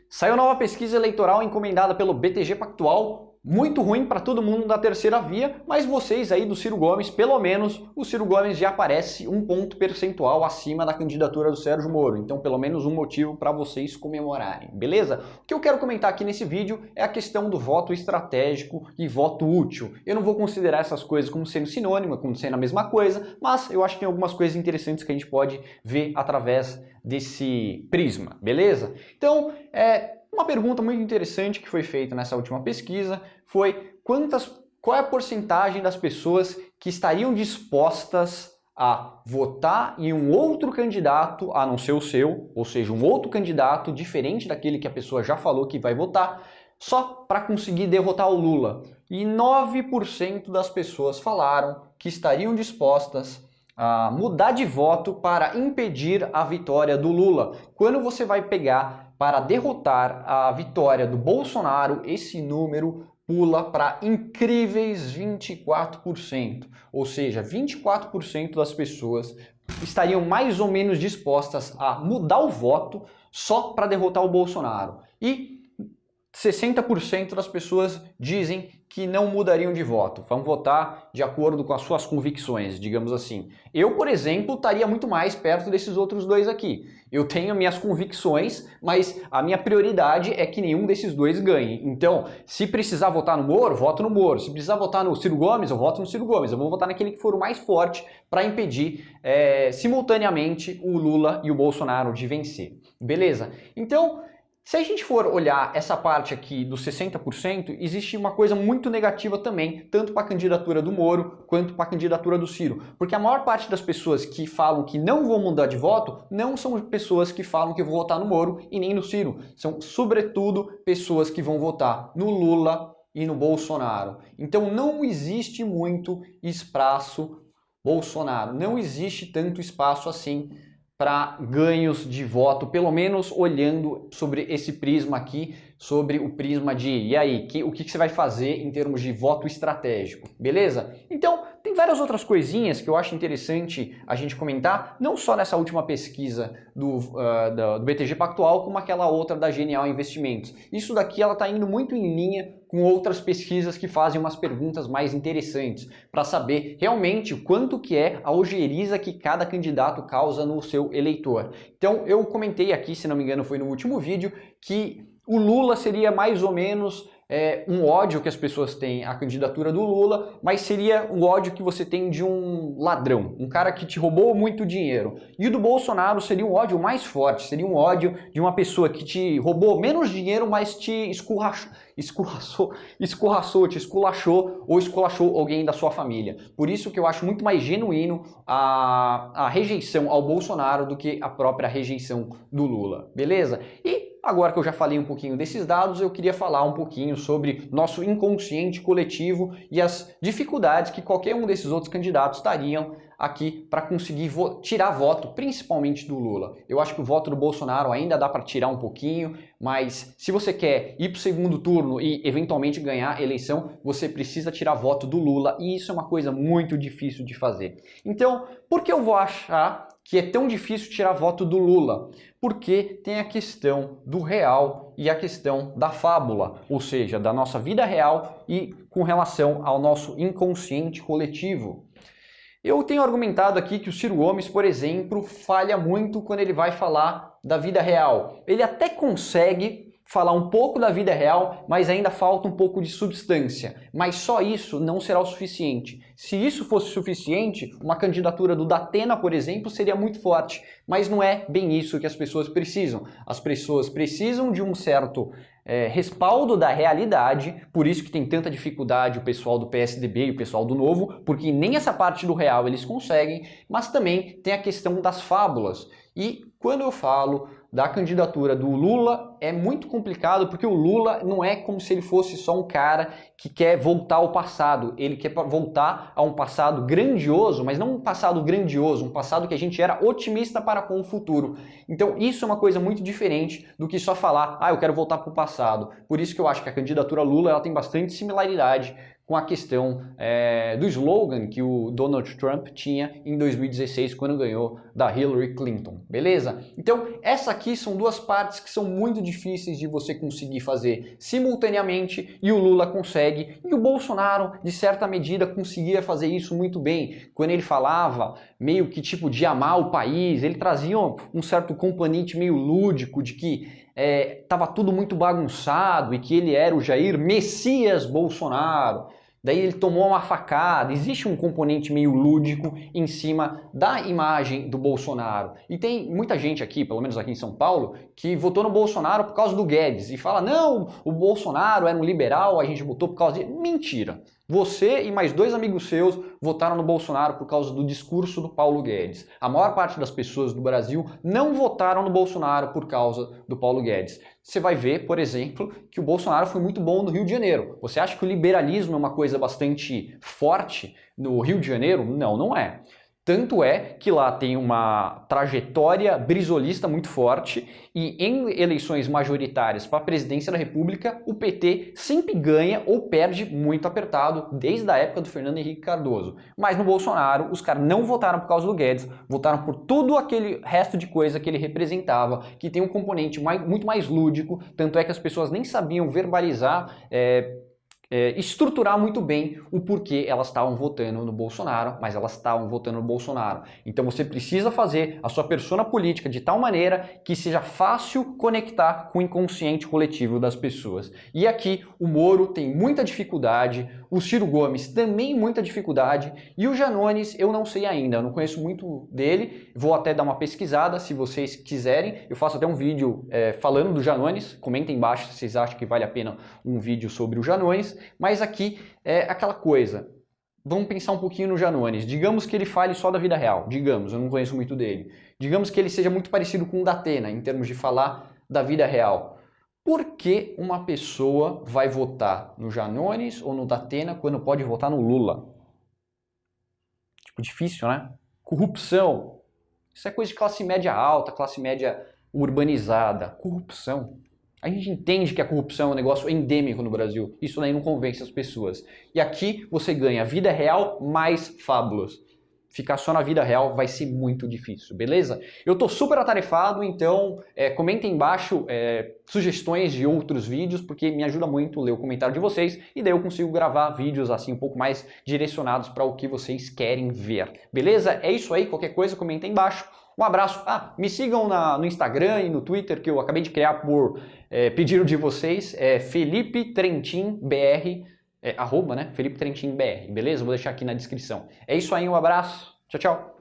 Saiu nova pesquisa eleitoral encomendada pelo BTG Pactual, muito ruim para todo mundo da terceira via, mas vocês aí do Ciro Gomes, pelo menos o Ciro Gomes já aparece um ponto percentual acima da candidatura do Sérgio Moro, então pelo menos um motivo para vocês comemorarem, beleza? O que eu quero comentar aqui nesse vídeo é a questão do voto estratégico e voto útil. Eu não vou considerar essas coisas como sendo sinônimo, como sendo a mesma coisa, mas eu acho que tem algumas coisas interessantes que a gente pode ver através desse prisma, beleza? Então, uma pergunta muito interessante que foi feita nessa última pesquisa foi qual é a porcentagem das pessoas que estariam dispostas a votar em um outro candidato a não ser o seu, ou seja, um outro candidato diferente daquele que a pessoa já falou que vai votar, só para conseguir derrotar o Lula. E 9% das pessoas falaram que estariam dispostas a mudar de voto para impedir a vitória do Lula. Quando você vai pegar para derrotar a vitória do Bolsonaro, esse número pula para incríveis 24%. Ou seja, 24% das pessoas estariam mais ou menos dispostas a mudar o voto só para derrotar o Bolsonaro. E 60% das pessoas dizem que não mudariam de voto, vão votar de acordo com as suas convicções, digamos assim. Eu, por exemplo, estaria muito mais perto desses outros dois aqui. Eu tenho minhas convicções, mas a minha prioridade é que nenhum desses dois ganhe. Então, se precisar votar no Moro, voto no Moro. Se precisar votar no Ciro Gomes, eu voto no Ciro Gomes. Eu vou votar naquele que for o mais forte para impedir simultaneamente o Lula e o Bolsonaro de vencer. Beleza? Então, se a gente for olhar essa parte aqui dos 60%, existe uma coisa muito negativa também, tanto para a candidatura do Moro quanto para a candidatura do Ciro. Porque a maior parte das pessoas que falam que não vão mudar de voto não são pessoas que falam que vão votar no Moro e nem no Ciro. São, sobretudo, pessoas que vão votar no Lula e no Bolsonaro. Então não existe muito espaço Bolsonaro, não existe tanto espaço assim para ganhos de voto, pelo menos olhando sobre esse prisma aqui, sobre o prisma de, e aí, o que você vai fazer em termos de voto estratégico, beleza? Então, tem várias outras coisinhas que eu acho interessante a gente comentar, não só nessa última pesquisa do BTG Pactual, como aquela outra da Genial Investimentos. Isso daqui ela está indo muito em linha com outras pesquisas que fazem umas perguntas mais interessantes, para saber realmente o quanto que é a ojeriza que cada candidato causa no seu eleitor. Então, eu comentei aqui, se não me engano foi no último vídeo, que o Lula seria mais ou menos um ódio que as pessoas têm à candidatura do Lula, mas seria o ódio que você tem de um ladrão, um cara que te roubou muito dinheiro. E o do Bolsonaro seria um ódio mais forte, seria um ódio de uma pessoa que te roubou menos dinheiro, mas te esculachou ou esculachou alguém da sua família. Por isso que eu acho muito mais genuíno a rejeição ao Bolsonaro do que a própria rejeição do Lula, beleza? E agora que eu já falei um pouquinho desses dados, eu queria falar um pouquinho sobre nosso inconsciente coletivo e as dificuldades que qualquer um desses outros candidatos estariam aqui para conseguir tirar voto, principalmente do Lula. Eu acho que o voto do Bolsonaro ainda dá para tirar um pouquinho, mas se você quer ir para o segundo turno e eventualmente ganhar a eleição, você precisa tirar voto do Lula e isso é uma coisa muito difícil de fazer. Então, por que eu vou achar que é tão difícil tirar voto do Lula? Porque tem a questão do real e a questão da fábula, ou seja, da nossa vida real e com relação ao nosso inconsciente coletivo. Eu tenho argumentado aqui que o Ciro Gomes, por exemplo, falha muito quando ele vai falar da vida real. Ele até consegue falar um pouco da vida real, mas ainda falta um pouco de substância. Mas só isso não será o suficiente. Se isso fosse suficiente, uma candidatura do Datena, por exemplo, seria muito forte. Mas não é bem isso que as pessoas precisam. As pessoas precisam de um certo respaldo da realidade, por isso que tem tanta dificuldade o pessoal do PSDB e o pessoal do Novo, porque nem essa parte do real eles conseguem, mas também tem a questão das fábulas. E quando eu falo da candidatura do Lula, é muito complicado porque o Lula não é como se ele fosse só um cara que quer voltar ao passado. Ele quer voltar a um passado grandioso, mas não um passado grandioso, um passado que a gente era otimista para com o futuro. Então isso é uma coisa muito diferente do que só falar, eu quero voltar para o passado. Por isso que eu acho que a candidatura Lula ela tem bastante similaridade com a questão do slogan que o Donald Trump tinha em 2016, quando ganhou da Hillary Clinton, beleza? Então, essa aqui são duas partes que são muito difíceis de você conseguir fazer simultaneamente, e o Lula consegue, e o Bolsonaro, de certa medida, conseguia fazer isso muito bem. Quando ele falava meio que tipo de amar o país, ele trazia um certo componente meio lúdico de que estava tudo muito bagunçado e que ele era o Jair Messias Bolsonaro. Daí ele tomou uma facada. Existe um componente meio lúdico em cima da imagem do Bolsonaro. E tem muita gente aqui, pelo menos aqui em São Paulo, que votou no Bolsonaro por causa do Guedes e fala, não, o Bolsonaro era um liberal, a gente votou por causa de... Mentira! Você e mais 2 amigos seus votaram no Bolsonaro por causa do discurso do Paulo Guedes. A maior parte das pessoas do Brasil não votaram no Bolsonaro por causa do Paulo Guedes. Você vai ver, por exemplo, que o Bolsonaro foi muito bom no Rio de Janeiro. Você acha que o liberalismo é uma coisa bastante forte no Rio de Janeiro? Não, não é. Tanto é que lá tem uma trajetória brisolista muito forte e em eleições majoritárias para a presidência da República, o PT sempre ganha ou perde muito apertado desde a época do Fernando Henrique Cardoso. Mas no Bolsonaro, os caras não votaram por causa do Guedes, votaram por tudo aquele resto de coisa que ele representava, que tem um componente muito mais lúdico, tanto é que as pessoas nem sabiam verbalizar, estruturar muito bem o porquê elas estavam votando no Bolsonaro, mas elas estavam votando no Bolsonaro. Então você precisa fazer a sua persona política de tal maneira que seja fácil conectar com o inconsciente coletivo das pessoas. E aqui o Moro tem muita dificuldade, o Ciro Gomes também muita dificuldade, e o Janones eu não sei ainda, eu não conheço muito dele, vou até dar uma pesquisada se vocês quiserem, eu faço até um vídeo falando do Janones, comentem embaixo se vocês acham que vale a pena um vídeo sobre o Janones. Mas aqui é aquela coisa, vamos pensar um pouquinho no Janones, digamos que ele fale só da vida real, digamos, eu não conheço muito dele, digamos que ele seja muito parecido com o Datena em termos de falar da vida real. Por que uma pessoa vai votar no Janones ou no Datena quando pode votar no Lula? Tipo, difícil, né? Corrupção, isso é coisa de classe média alta, classe média urbanizada, corrupção. A gente entende que a corrupção é um negócio endêmico no Brasil. Isso daí não convence as pessoas. E aqui você ganha vida real mais fábulas. Ficar só na vida real vai ser muito difícil, beleza? Eu tô super atarefado, então comentem embaixo sugestões de outros vídeos, porque me ajuda muito ler o comentário de vocês e daí eu consigo gravar vídeos assim um pouco mais direcionados para o que vocês querem ver. Beleza? É isso aí, qualquer coisa comentem embaixo. Um abraço. Me sigam no Instagram e no Twitter, que eu acabei de criar por pedido de vocês. Felipe Trentin BR, @, né? Felipe Trentin BR, beleza? Vou deixar aqui na descrição. É isso aí, um abraço. Tchau, tchau.